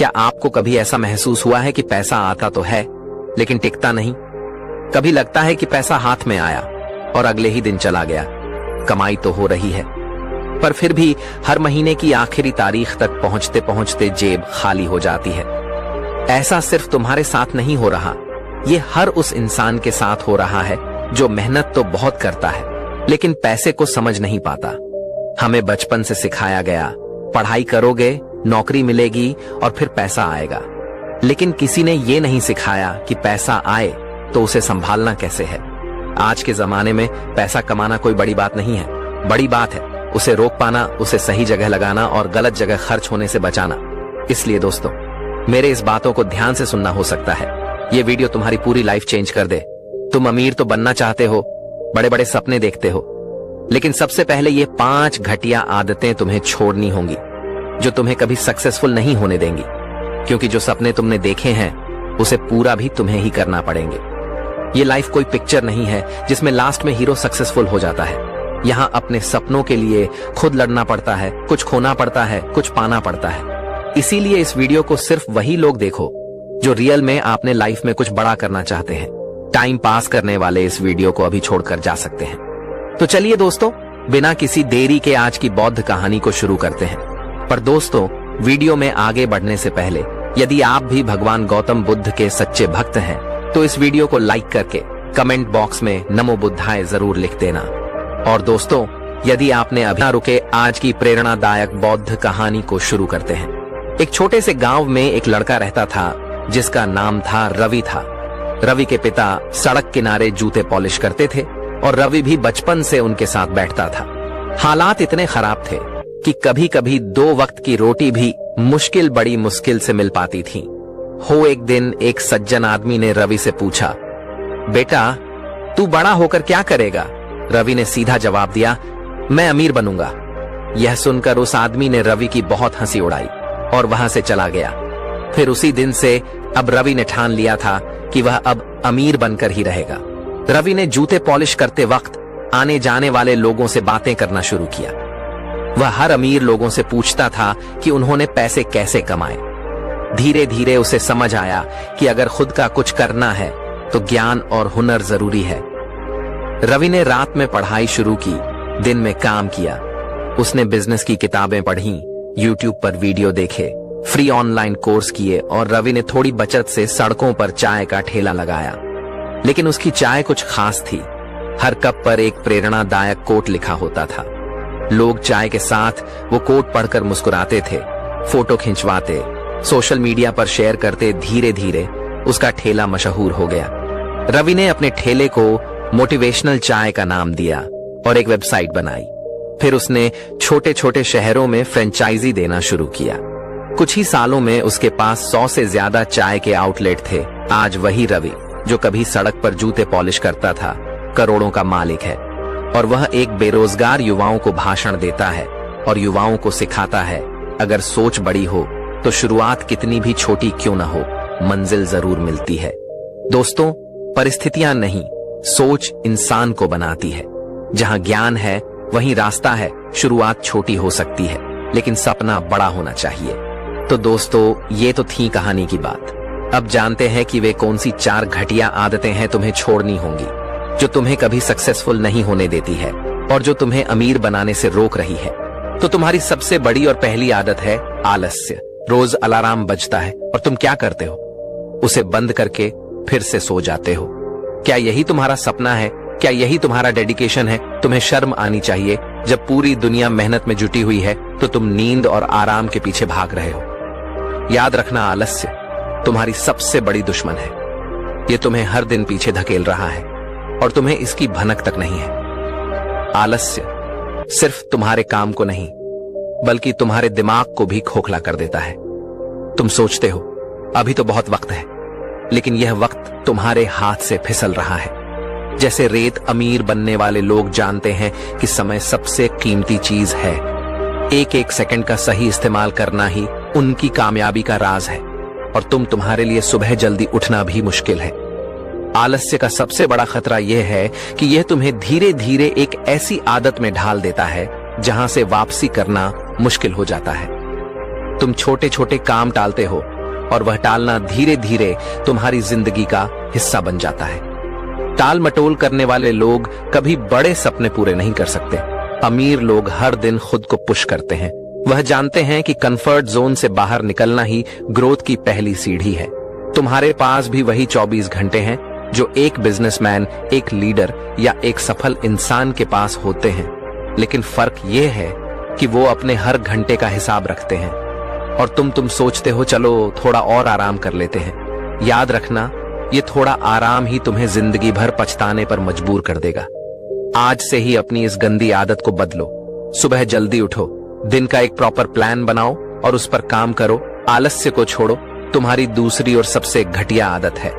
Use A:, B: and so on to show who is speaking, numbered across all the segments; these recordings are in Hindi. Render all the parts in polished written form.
A: क्या आपको कभी ऐसा महसूस हुआ है कि पैसा आता तो है लेकिन टिकता नहीं? कभी लगता है कि पैसा हाथ में आया और अगले ही दिन चला गया। कमाई तो हो रही है पर फिर भी हर महीने की आखिरी तारीख तक पहुंचते पहुंचते जेब खाली हो जाती है। ऐसा सिर्फ तुम्हारे साथ नहीं हो रहा, ये हर उस इंसान के साथ हो रहा है जो मेहनत तो बहुत करता है लेकिन पैसे को समझ नहीं पाता। हमें बचपन से सिखाया गया, पढ़ाई करोगे, नौकरी मिलेगी और फिर पैसा आएगा। लेकिन किसी ने ये नहीं सिखाया कि पैसा आए तो उसे संभालना कैसे है। आज के जमाने में पैसा कमाना कोई बड़ी बात नहीं है, बड़ी बात है उसे रोक पाना, उसे सही जगह लगाना और गलत जगह खर्च होने से बचाना। इसलिए दोस्तों, मेरे इस बातों को ध्यान से सुनना, हो सकता है ये वीडियो तुम्हारी पूरी लाइफ चेंज कर दे। तुम अमीर तो बनना चाहते हो, बड़े बड़े सपने देखते हो, लेकिन सबसे पहले ये 5 घटिया आदतें तुम्हें छोड़नी होंगी जो तुम्हें कभी सक्सेसफुल नहीं होने देंगी, क्योंकि जो सपने तुमने देखे हैं उसे पूरा भी तुम्हें ही करना पड़ेंगे। ये लाइफ कोई पिक्चर नहीं है जिसमें लास्ट में हीरो सक्सेसफुल हो जाता है। यहाँ अपने सपनों के लिए खुद लड़ना पड़ता है, कुछ खोना पड़ता है, कुछ पाना पड़ता है। इसीलिए इस वीडियो को सिर्फ वही लोग देखो जो रियल में आपने लाइफ में कुछ बड़ा करना चाहते हैं। टाइम पास करने वाले इस वीडियो को अभी छोड़कर जा सकते हैं। तो चलिए दोस्तों, बिना किसी देरी के आज की बौद्ध कहानी को शुरू करते हैं। पर दोस्तों, वीडियो में आगे बढ़ने से पहले यदि आप भी भगवान गौतम बुद्ध के सच्चे भक्त हैं तो इस वीडियो को लाइक करके कमेंट बॉक्स में नमो बुद्धाय जरूर लिख देना। और दोस्तों, यदि आपने अभी ना रुके, आज की प्रेरणादायक बौद्ध कहानी को शुरू करते हैं। एक छोटे से गांव में एक लड़का रहता था जिसका नाम था रवि था। रवि के पिता सड़क किनारे जूते पॉलिश करते थे और रवि भी बचपन से उनके साथ बैठता था। हालात इतने खराब थे कि कभी कभी 2 वक्त की रोटी भी बड़ी मुश्किल से मिल पाती थी। एक दिन एक सज्जन आदमी ने रवि से पूछा, बेटा तू बड़ा होकर क्या करेगा? रवि ने सीधा जवाब दिया, मैं अमीर बनूंगा। यह सुनकर उस आदमी ने रवि की बहुत हंसी उड़ाई और वहां से चला गया। फिर उसी दिन से अब रवि ने ठान लिया था कि वह अब अमीर बनकर ही रहेगा। रवि ने जूते पॉलिश करते वक्त आने जाने वाले लोगों से बातें करना शुरू किया। वह हर अमीर लोगों से पूछता था कि उन्होंने पैसे कैसे कमाए। धीरे धीरे उसे समझ आया कि अगर खुद का कुछ करना है तो ज्ञान और हुनर जरूरी है। रवि ने रात में पढ़ाई शुरू की, दिन में काम किया। उसने बिजनेस की किताबें पढ़ी, यूट्यूब पर वीडियो देखे, फ्री ऑनलाइन कोर्स किए और रवि ने थोड़ी बचत से सड़कों पर चाय का ठेला लगाया। लेकिन उसकी चाय कुछ खास थी। हर कप पर एक प्रेरणादायक कोट लिखा होता था। लोग चाय के साथ वो कोट पढ़कर मुस्कुराते थे, फोटो खिंचवाते, सोशल मीडिया पर शेयर करते। धीरे धीरे उसका ठेला मशहूर हो गया। रवि ने अपने ठेले को मोटिवेशनल चाय का नाम दिया और एक वेबसाइट बनाई। फिर उसने छोटे छोटे शहरों में फ्रेंचाइजी देना शुरू किया। कुछ ही सालों में उसके पास 100 से ज्यादा चाय के आउटलेट थे। आज वही रवि जो कभी सड़क पर जूते पॉलिश करता था, करोड़ों का मालिक है। और वह एक बेरोजगार युवाओं को भाषण देता है और युवाओं को सिखाता है, अगर सोच बड़ी हो तो शुरुआत कितनी भी छोटी क्यों ना हो, मंजिल जरूर मिलती है। दोस्तों, परिस्थितियां नहीं, सोच इंसान को बनाती है। जहां ज्ञान है वहीं रास्ता है। शुरुआत छोटी हो सकती है लेकिन सपना बड़ा होना चाहिए। तो दोस्तों, ये तो थी कहानी की बात। अब जानते हैं कि वे कौन सी 4 घटिया आदतें हैं तुम्हें छोड़नी होंगी जो तुम्हें कभी सक्सेसफुल नहीं होने देती है और जो तुम्हें अमीर बनाने से रोक रही है। तो तुम्हारी सबसे बड़ी और पहली आदत है आलस्य। रोज अलार्म बजता है और तुम क्या करते हो? उसे बंद करके फिर से सो जाते हो। क्या यही तुम्हारा सपना है? क्या यही तुम्हारा डेडिकेशन है? तुम्हें शर्म आनी चाहिए। जब पूरी दुनिया मेहनत में जुटी हुई है तो तुम नींद और आराम के पीछे भाग रहे हो। याद रखना, आलस्य तुम्हारी सबसे बड़ी दुश्मन है। ये तुम्हें हर दिन पीछे धकेल रहा है और तुम्हें इसकी भनक तक नहीं है। आलस्य सिर्फ तुम्हारे काम को नहीं बल्कि तुम्हारे दिमाग को भी खोखला कर देता है। तुम सोचते हो अभी तो बहुत वक्त है, लेकिन यह वक्त तुम्हारे हाथ से फिसल रहा है। जैसे रेत अमीर बनने वाले लोग जानते हैं कि समय सबसे कीमती चीज है। एक एक सेकंड का सही इस्तेमाल करना ही उनकी कामयाबी का राज है और तुम्हारे लिए सुबह जल्दी उठना भी मुश्किल है। आलस्य का सबसे बड़ा खतरा यह है कि यह तुम्हें धीरे धीरे एक ऐसी आदत में ढाल देता है जहां से वापसी करना मुश्किल हो जाता है। तुम छोटे छोटे काम टालते हो और वह टालना धीरे धीरे तुम्हारी जिंदगी का हिस्सा बन जाता है। टाल मटोल करने वाले लोग कभी बड़े सपने पूरे नहीं कर सकते। अमीर लोग हर दिन खुद को पुश करते हैं। वह जानते हैं कि कंफर्ट जोन से बाहर निकलना ही ग्रोथ की पहली सीढ़ी है। तुम्हारे पास भी वही 24 घंटे हैं जो एक बिजनेसमैन, एक लीडर या एक सफल इंसान के पास होते हैं। लेकिन फर्क यह है कि वो अपने हर घंटे का हिसाब रखते हैं और तुम सोचते हो चलो थोड़ा और आराम कर लेते हैं। याद रखना, ये थोड़ा आराम ही तुम्हें जिंदगी भर पछताने पर मजबूर कर देगा। आज से ही अपनी इस गंदी आदत को बदलो। सुबह जल्दी उठो, दिन का एक प्रॉपर प्लान बनाओ और उस पर काम करो। आलस्य को छोड़ो। तुम्हारी दूसरी और सबसे घटिया आदत है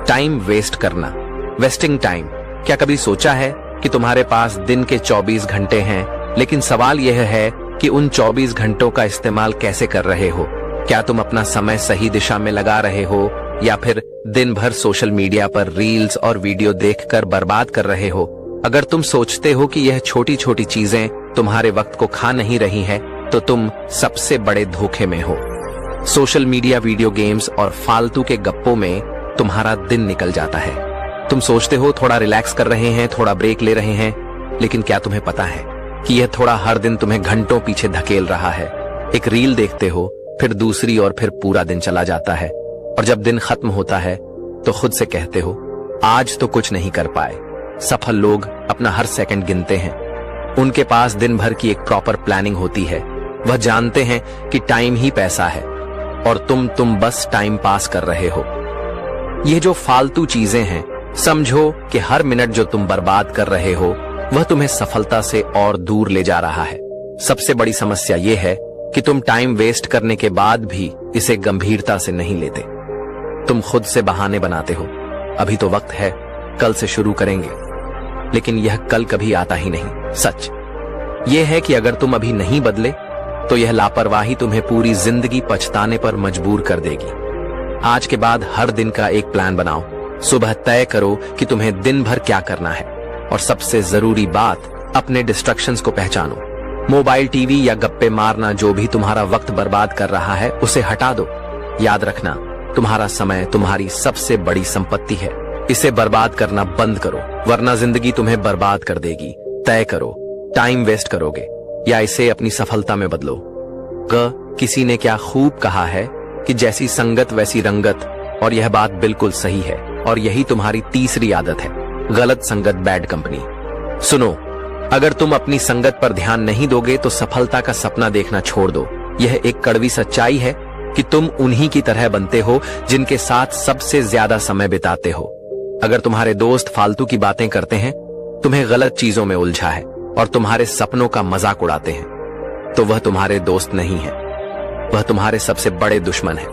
A: टाइम वेस्ट करना। Wasting time. क्या कभी सोचा है कि तुम्हारे पास दिन के 24 घंटे हैं, लेकिन सवाल यह है कि उन 24 घंटों का इस्तेमाल कैसे कर रहे हो? क्या तुम अपना समय सही दिशा में लगा रहे हो या फिर दिन भर सोशल मीडिया पर रील्स और वीडियो देखकर बर्बाद कर रहे हो? अगर तुम सोचते हो कि यह छोटी छोटी चीजें तुम्हारे वक्त को खा नहीं रही हैं, तो तुम सबसे बड़े धोखे में हो। सोशल मीडिया, वीडियो गेम्स और फालतू के गप्पों में तुम्हारा दिन निकल जाता है। तुम सोचते हो थोड़ा रिलैक्स कर रहे हैं, थोड़ा ब्रेक ले रहे हैं, लेकिन क्या तुम्हें पता है कि यह थोड़ा हर दिन तुम्हें घंटों पीछे धकेल रहा है? एक रील देखते हो, फिर दूसरी और फिर पूरा दिन चला जाता है और जब दिन खत्म होता है तो खुद से कहते हो आज तो कुछ नहीं कर पाए। सफल लोग अपना हर सेकंड गिनते हैं। उनके पास दिन भर की एक प्रॉपर प्लानिंग होती है। वह जानते हैं कि टाइम ही पैसा है और तुम बस टाइम पास कर रहे हो। ये जो फालतू चीजें हैं, समझो कि हर मिनट जो तुम बर्बाद कर रहे हो वह तुम्हें सफलता से और दूर ले जा रहा है। सबसे बड़ी समस्या यह है कि तुम टाइम वेस्ट करने के बाद भी इसे गंभीरता से नहीं लेते। तुम खुद से बहाने बनाते हो, अभी तो वक्त है, कल से शुरू करेंगे, लेकिन यह कल कभी आता ही नहीं। सच यह है कि अगर तुम अभी नहीं बदले तो यह लापरवाही तुम्हें पूरी जिंदगी पछताने पर मजबूर कर देगी। आज के बाद हर दिन का एक प्लान बनाओ। सुबह तय करो कि तुम्हें दिन भर क्या करना है और सबसे जरूरी बात, अपने डिस्ट्रैक्शंस को पहचानो। मोबाइल, टीवी या गप्पे मारना जो भी तुम्हारा वक्त बर्बाद कर रहा है उसे हटा दो। याद रखना, तुम्हारा समय तुम्हारी सबसे बड़ी संपत्ति है। इसे बर्बाद करना बंद करो, वरना जिंदगी तुम्हें बर्बाद कर देगी। तय करो, टाइम वेस्ट करोगे या इसे अपनी सफलता में बदलो। किसी ने क्या खूब कहा है कि जैसी संगत वैसी रंगत, और यह बात बिल्कुल सही है। और यही तुम्हारी तीसरी आदत है, गलत संगत, बैड कंपनी। सुनो, अगर तुम अपनी संगत पर ध्यान नहीं दोगे तो सफलता का सपना देखना छोड़ दो। यह एक कड़वी सच्चाई है कि तुम उन्हीं की तरह बनते हो जिनके साथ सबसे ज्यादा समय बिताते हो। अगर तुम्हारे दोस्त फालतू की बातें करते हैं, तुम्हें गलत चीजों में उलझा है और तुम्हारे सपनों का मजाक उड़ाते हैं, तो वह तुम्हारे दोस्त नहीं है, वह तुम्हारे सबसे बड़े दुश्मन है।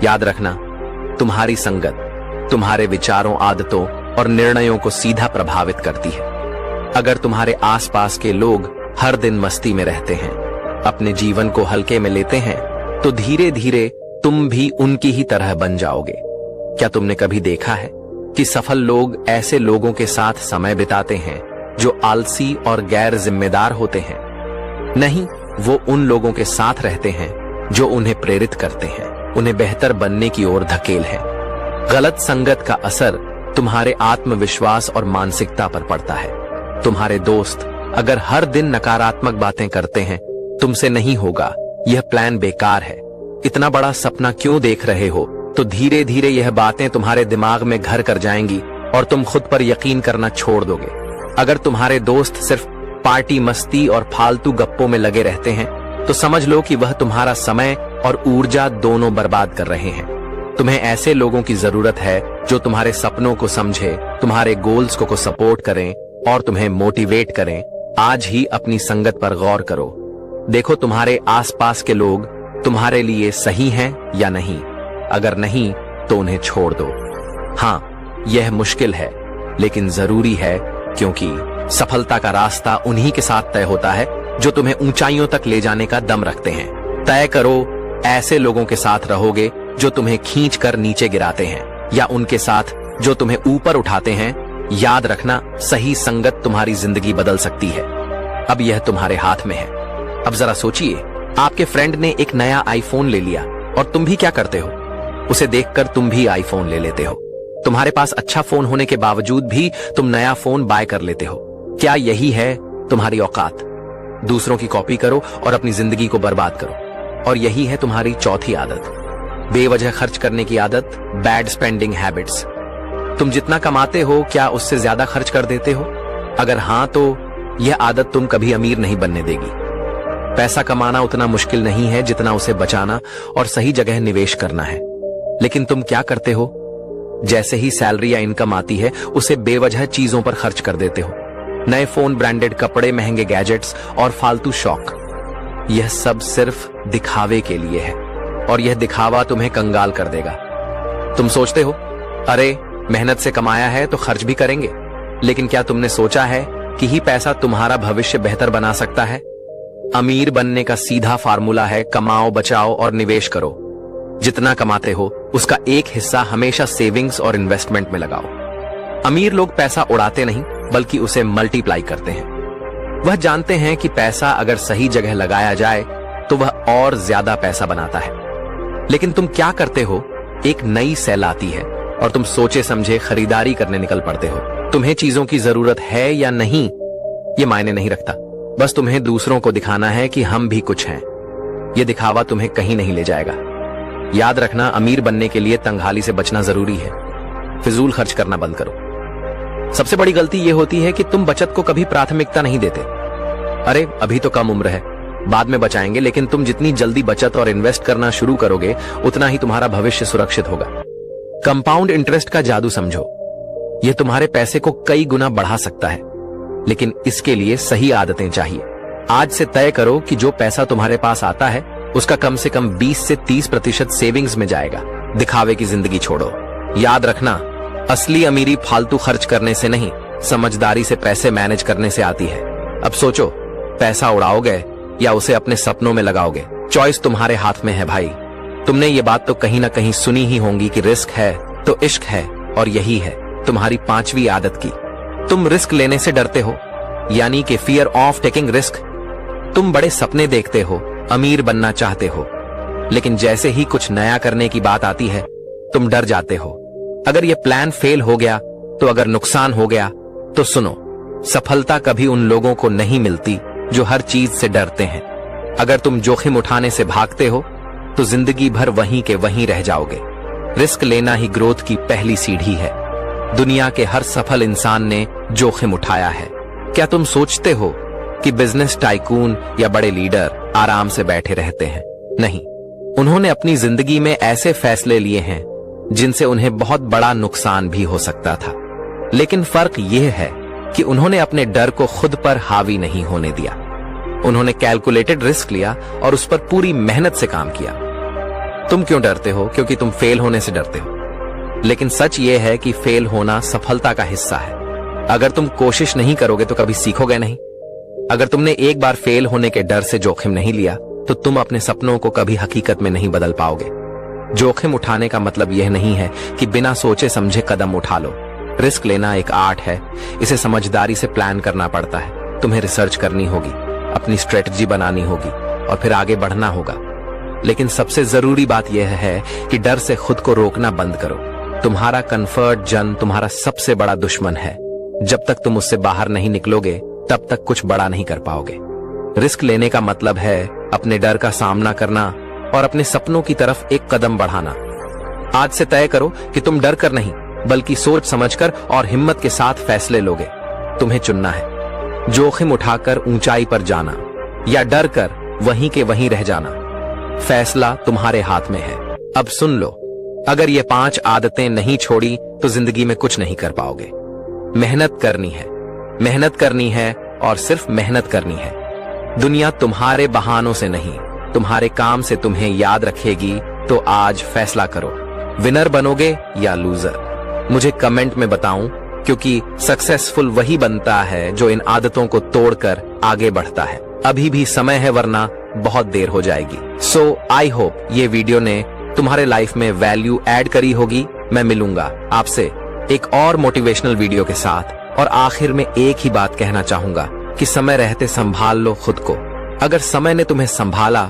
A: याद रखना, तुम्हारी संगत तुम्हारे विचारों, आदतों और निर्णयों को सीधा प्रभावित करती है। अगर तुम्हारे आसपास के लोग हर दिन मस्ती में रहते हैं, अपने जीवन को हल्के में लेते हैं, तो धीरे धीरे तुम भी उनकी ही तरह बन जाओगे। क्या तुमने कभी देखा है कि सफल लोग ऐसे लोगों के साथ समय बिताते हैं जो आलसी और गैर जिम्मेदार होते हैं? नहीं, वो उन लोगों के साथ रहते हैं जो उन्हें प्रेरित करते हैं, उन्हें बेहतर बनने की ओर धकेल है। गलत संगत का असर तुम्हारे आत्मविश्वास और मानसिकता पर पड़ता है। तुम्हारे दोस्त अगर हर दिन नकारात्मक बातें करते हैं, तुमसे नहीं होगा, यह प्लान बेकार है, इतना बड़ा सपना क्यों देख रहे हो, तो धीरे धीरे यह बातें तुम्हारे दिमाग में घर कर जाएंगी और तुम खुद पर यकीन करना छोड़ दोगे। अगर तुम्हारे दोस्त सिर्फ पार्टी, मस्ती और फालतू गप्पों में लगे रहते हैं, तो समझ लो कि वह तुम्हारा समय और ऊर्जा दोनों बर्बाद कर रहे हैं। तुम्हें ऐसे लोगों की जरूरत है जो तुम्हारे सपनों को समझे, तुम्हारे गोल्स को सपोर्ट करें और तुम्हें मोटिवेट करें। आज ही अपनी संगत पर गौर करो। देखो तुम्हारे आसपास के लोग तुम्हारे लिए सही हैं या नहीं। अगर नहीं तो उन्हें छोड़ दो। हाँ, यह मुश्किल है लेकिन जरूरी है, क्योंकि सफलता का रास्ता उन्हीं के साथ तय होता है जो तुम्हें ऊंचाइयों तक ले जाने का दम रखते हैं। तय करो, ऐसे लोगों के साथ रहोगे जो तुम्हें खींच कर नीचे गिराते हैं या उनके साथ जो तुम्हें ऊपर उठाते हैं। याद रखना, सही संगत तुम्हारी जिंदगी बदल सकती है। अब यह तुम्हारे हाथ में है। अब जरा सोचिए आपके फ्रेंड ने एक नया आईफोन ले लिया और तुम भी क्या करते हो? उसे देखकर तुम भी आईफोन ले लेते हो। तुम्हारे पास अच्छा फोन होने के बावजूद भी तुम नया फोन बाय कर लेते हो। क्या यही है तुम्हारी औकात? दूसरों की कॉपी करो और अपनी जिंदगी को बर्बाद करो। और यही है तुम्हारी चौथी आदत, बेवजह खर्च करने की आदत, बैड स्पेंडिंग हैबिट्स। तुम जितना कमाते हो क्या उससे ज्यादा खर्च कर देते हो? अगर हां तो यह आदत तुम कभी अमीर नहीं बनने देगी। पैसा कमाना उतना मुश्किल नहीं है जितना उसे बचाना और सही जगह निवेश करना है। लेकिन तुम क्या करते हो? जैसे ही सैलरी या इनकम आती है उसे बेवजह चीजों पर खर्च कर देते हो। नए फोन, ब्रांडेड कपड़े, महंगे गैजेट्स और फालतू शौक। यह सब सिर्फ दिखावे के लिए है और यह दिखावा तुम्हें कंगाल कर देगा। तुम सोचते हो अरे मेहनत से कमाया है तो खर्च भी करेंगे, लेकिन क्या तुमने सोचा है कि ही पैसा तुम्हारा भविष्य बेहतर बना सकता है? अमीर बनने का सीधा फार्मूला है कमाओ, बचाओ और निवेश करो। जितना कमाते हो उसका एक हिस्सा हमेशा सेविंग्स और इन्वेस्टमेंट में लगाओ। अमीर लोग पैसा उड़ाते नहीं बल्कि उसे मल्टीप्लाई करते हैं। वह जानते हैं कि पैसा अगर सही जगह लगाया जाए तो वह और ज्यादा पैसा बनाता है। लेकिन तुम क्या करते हो? एक नई सेल आती है और तुम सोचे समझे खरीदारी करने निकल पड़ते हो। तुम्हें चीजों की जरूरत है या नहीं ये मायने नहीं रखता, बस तुम्हें दूसरों को दिखाना है कि हम भी कुछ हैं। यह दिखावा तुम्हें कहीं नहीं ले जाएगा। याद रखना, अमीर बनने के लिए तंगहाली से बचना जरूरी है। फिजूल खर्च करना बंद करो। सबसे बड़ी गलती यह होती है कि तुम बचत को कभी प्राथमिकता नहीं देते। अरे अभी तो कम उम्र है, बाद में बचाएंगे। लेकिन तुम जितनी जल्दी बचत और इन्वेस्ट करना शुरू करोगे उतना ही तुम्हारा भविष्य सुरक्षित होगा। कंपाउंड इंटरेस्ट का जादू समझो। यह तुम्हारे पैसे को कई गुना बढ़ा सकता है, लेकिन इसके लिए सही आदतें चाहिए। आज से तय करो कि जो पैसा तुम्हारे पास आता है उसका कम से कम 20 से 30% सेविंग्स में जाएगा। दिखावे की जिंदगी छोड़ो। याद रखना, असली अमीरी फालतू खर्च करने से नहीं, समझदारी से पैसे मैनेज करने से आती है। अब सोचो, पैसा उड़ाओगे या उसे अपने सपनों में लगाओगे? चॉइस तुम्हारे हाथ में है भाई। तुमने ये बात तो कहीं ना कहीं सुनी ही होंगी कि रिस्क है तो इश्क है, और यही है तुम्हारी 5वीं आदत की। तुम रिस्क लेने से डरते हो, यानी कि फियर ऑफ टेकिंग रिस्क। तुम बड़े सपने देखते हो, अमीर बनना चाहते हो, लेकिन जैसे ही कुछ नया करने की बात आती है तुम डर जाते हो। अगर यह प्लान फेल हो गया तो, अगर नुकसान हो गया तो सुनो, सफलता कभी उन लोगों को नहीं मिलती जो हर चीज से डरते हैं। अगर तुम जोखिम उठाने से भागते हो तो जिंदगी भर वहीं के वहीं रह जाओगे। रिस्क लेना ही ग्रोथ की पहली सीढ़ी है। दुनिया के हर सफल इंसान ने जोखिम उठाया है। क्या तुम सोचते हो कि बिजनेस टाइकून या बड़े लीडर आराम से बैठे रहते हैं? नहीं, उन्होंने अपनी जिंदगी में ऐसे फैसले लिए हैं जिनसे उन्हें बहुत बड़ा नुकसान भी हो सकता था। लेकिन फर्क यह है कि उन्होंने अपने डर को खुद पर हावी नहीं होने दिया। उन्होंने कैलकुलेटेड रिस्क लिया और उस पर पूरी मेहनत से काम किया। तुम क्यों डरते हो? क्योंकि तुम फेल होने से डरते हो। लेकिन सच यह है कि फेल होना सफलता का हिस्सा है। अगर तुम कोशिश नहीं करोगे तो कभी सीखोगे नहीं। अगर तुमने एक बार फेल होने के डर से जोखिम नहीं लिया तो तुम अपने सपनों को कभी हकीकत में नहीं बदल पाओगे। जोखिम उठाने का मतलब यह नहीं है कि बिना सोचे समझे कदम उठा लो। रिस्क लेना एक आर्ट है। इसे समझदारी से प्लान करना पड़ता है। तुम्हें रिसर्च करनी होगी, अपनी स्ट्रेटजी बनानी होगी और फिर आगे बढ़ना होगा। लेकिन सबसे जरूरी बात यह है कि डर से खुद को रोकना बंद करो। तुम्हारा कंफर्ट जोन तुम्हारा सबसे बड़ा दुश्मन है। जब तक तुम उससे बाहर नहीं निकलोगे तब तक कुछ बड़ा नहीं कर पाओगे। रिस्क लेने का मतलब है अपने डर का सामना करना और अपने सपनों की तरफ एक कदम बढ़ाना। आज से तय करो कि तुम डर कर नहीं बल्कि सोच समझकर और हिम्मत के साथ फैसले लोगे। तुम्हें चुनना है, जोखिम उठाकर ऊंचाई पर जाना या डर कर वहीं के वहीं रह जाना। फैसला तुम्हारे हाथ में है। अब सुन लो, अगर ये 5 आदतें नहीं छोड़ी तो जिंदगी में कुछ नहीं कर पाओगे। मेहनत करनी है, मेहनत करनी है और सिर्फ मेहनत करनी है। दुनिया तुम्हारे बहानों से नहीं, तुम्हारे काम से तुम्हें याद रखेगी। तो आज फैसला करो, विनर बनोगे या लूजर। मुझे कमेंट में बताऊं, क्योंकि सक्सेसफुल वही बनता है जो इन आदतों को तोड़कर आगे बढ़ता है। अभी भी समय है, वरना बहुत देर हो जाएगी। सो आई होप ये वीडियो ने तुम्हारे लाइफ में वैल्यू ऐड करी होगी। मैं मिलूंगा आपसे एक और मोटिवेशनल वीडियो के साथ, और आखिर में एक ही बात कहना चाहूंगा कि समय रहते संभाल लो खुद को। अगर समय ने तुम्हें संभाला